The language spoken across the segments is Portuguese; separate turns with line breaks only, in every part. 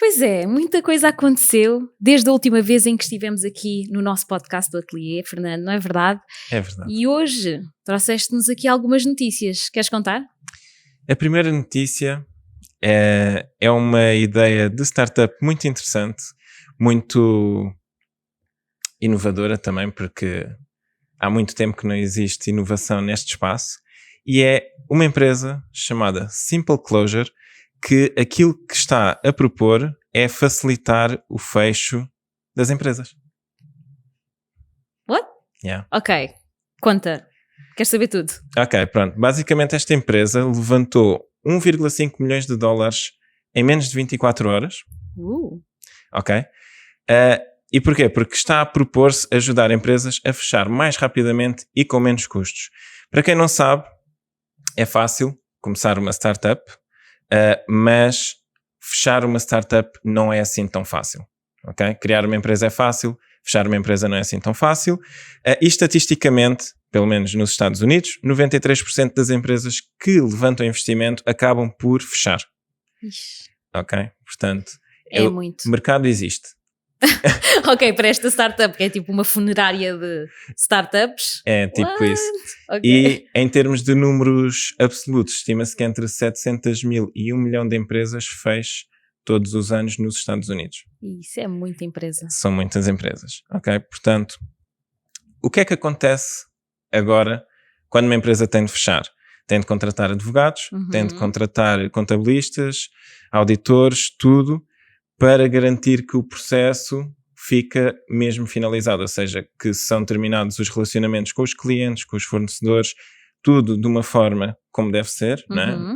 Pois é, muita coisa aconteceu desde a última vez em que estivemos aqui no nosso podcast do Ateliê, Fernando, não é verdade?
É verdade.
E hoje trouxeste-nos aqui algumas notícias. Queres contar?
A primeira notícia é uma ideia de startup muito interessante, muito inovadora também, porque há muito tempo que não existe inovação neste espaço, e é uma empresa chamada Simple Closure, que aquilo que está a propor é facilitar o fecho das empresas.
What?
Yeah.
Ok, conta. Queres saber tudo?
Ok, pronto. Basicamente esta empresa levantou 1,5 milhões de dólares em menos de 24 horas. Ok? E porquê? Porque está a propor-se ajudar empresas a fechar mais rapidamente e com menos custos. Para quem não sabe, é fácil começar uma startup, mas fechar uma startup não é assim tão fácil. Okay? Criar uma empresa é fácil, fechar uma empresa não é assim tão fácil. E estatisticamente, pelo menos nos Estados Unidos, 93% das empresas que levantam investimento acabam por fechar.
Ixi.
Ok? Portanto,
muito.
O mercado existe.
Ok, para esta startup, que é tipo uma funerária de startups.
É tipo
What?
isso.
Okay.
E em termos de números absolutos, estima-se que entre 700 mil e 1 milhão de empresas feche todos os anos nos Estados Unidos.
Isso é muita empresa.
São muitas empresas, ok? Portanto, o que é que acontece agora quando uma empresa tem de fechar? Tem de contratar advogados, tem de contratar contabilistas, auditores, tudo, para garantir que o processo fica mesmo finalizado, ou seja, que são terminados os relacionamentos com os clientes, com os fornecedores, tudo de uma forma como deve ser,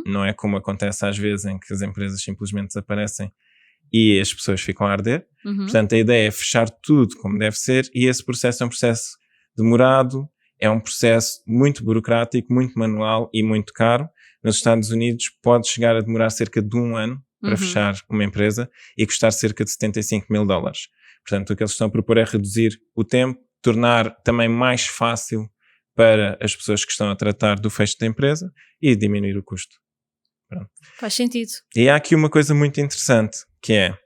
não é como acontece às vezes em que as empresas simplesmente desaparecem e as pessoas ficam a arder. Portanto, a ideia é fechar tudo como deve ser, e esse processo é um processo demorado, é um processo muito burocrático, muito manual e muito caro. Nos Estados Unidos pode chegar a demorar cerca de 1 ano para fechar uma empresa e custar cerca de 75 mil dólares. Portanto, o que eles estão a propor é reduzir o tempo, tornar também mais fácil para as pessoas que estão a tratar do fecho da empresa e diminuir o custo. Pronto.
Faz sentido.
E há aqui uma coisa muito interessante, que é,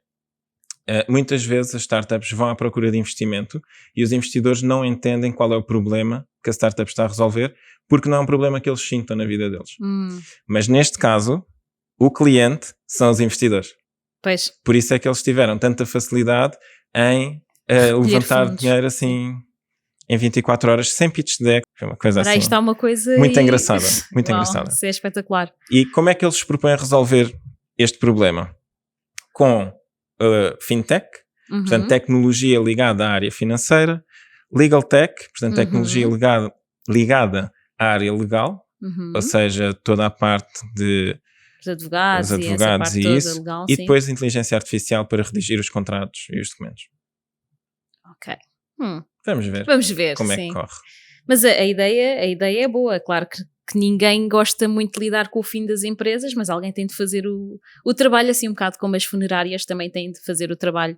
muitas vezes as startups vão à procura de investimento e os investidores não entendem qual é o problema que a startup está a resolver, porque não é um problema que eles sintam na vida deles. Mas neste caso, o cliente são os investidores.
Pois.
Por isso é que eles tiveram tanta facilidade em levantar dinheiro assim em 24 horas, sem pitch deck. Foi uma coisa assim.
Está uma coisa
muito engraçada. Muito engraçada.
Isso é espetacular.
E como é que eles se propõem a resolver este problema? Com fintech, portanto, tecnologia ligada à área financeira, legal tech, portanto, tecnologia ligada à área legal, ou seja, toda a parte de
os advogados
e essa parte toda isso,
legal,
e depois inteligência artificial para redigir os contratos e os documentos.
Ok.
Vamos ver como é que corre.
Mas a ideia é boa. Claro que ninguém gosta muito de lidar com o fim das empresas, mas alguém tem de fazer o trabalho, assim um bocado como as funerárias também têm de fazer o trabalho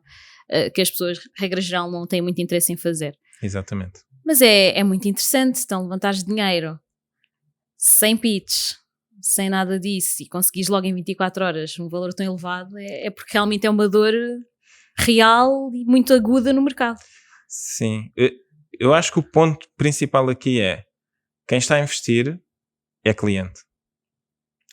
que as pessoas, regra geral, não têm muito interesse em fazer.
Exatamente.
Mas é muito interessante, então levantares dinheiro sem pitch, sem nada disso, e conseguires logo em 24 horas um valor tão elevado, é porque realmente é uma dor real e muito aguda no mercado.
Sim, eu acho que o ponto principal aqui é quem está a investir é cliente.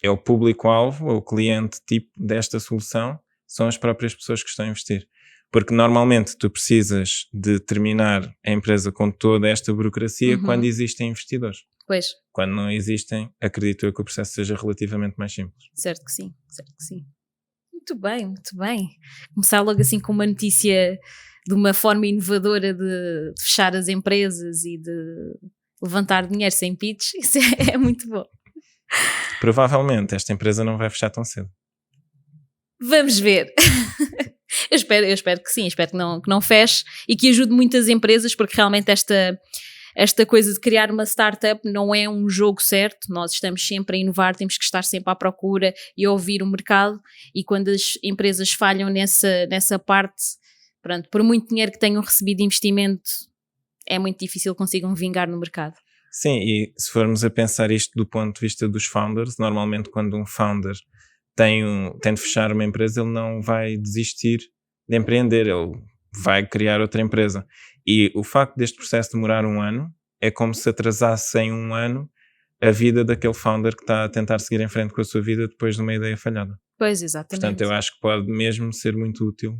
É o público-alvo, é o cliente tipo desta solução, são as próprias pessoas que estão a investir. Porque normalmente tu precisas de terminar a empresa com toda esta burocracia quando existem investidores.
Pois.
Quando não existem, acredito eu que o processo seja relativamente mais simples.
Certo que sim. Muito bem. Começar logo assim com uma notícia de uma forma inovadora de fechar as empresas e de levantar dinheiro sem pitch, isso é muito bom.
Provavelmente esta empresa não vai fechar tão cedo.
Vamos ver. Eu espero que sim, espero que não feche e que ajude muitas empresas, porque realmente esta coisa de criar uma startup não é um jogo certo. Nós estamos sempre a inovar, temos que estar sempre à procura e a ouvir o mercado, e quando as empresas falham nessa parte, pronto, por muito dinheiro que tenham recebido de investimento, é muito difícil que consigam vingar no mercado.
Sim, e se formos a pensar isto do ponto de vista dos founders, normalmente quando um founder tem de fechar uma empresa, ele não vai desistir de empreender, ele vai criar outra empresa. E o facto deste processo demorar 1 ano é como se atrasasse em 1 ano a vida daquele founder que está a tentar seguir em frente com a sua vida depois de uma ideia falhada.
Pois, exatamente.
Portanto, eu acho que pode mesmo ser muito útil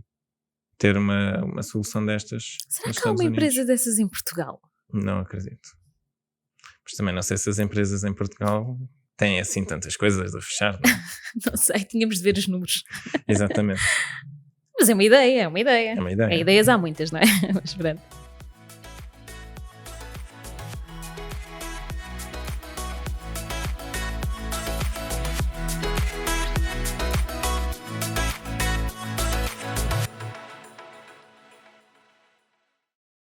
ter uma solução destas.
Será que há uma empresa dessas em Portugal?
Não acredito. Mas também não sei se as empresas em Portugal têm assim tantas coisas a fechar. Não,
não sei, tínhamos de ver os números.
Exatamente.
Mas é uma ideia, é uma ideia.
É uma ideia.
Ideias há muitas, não é? Mas pronto.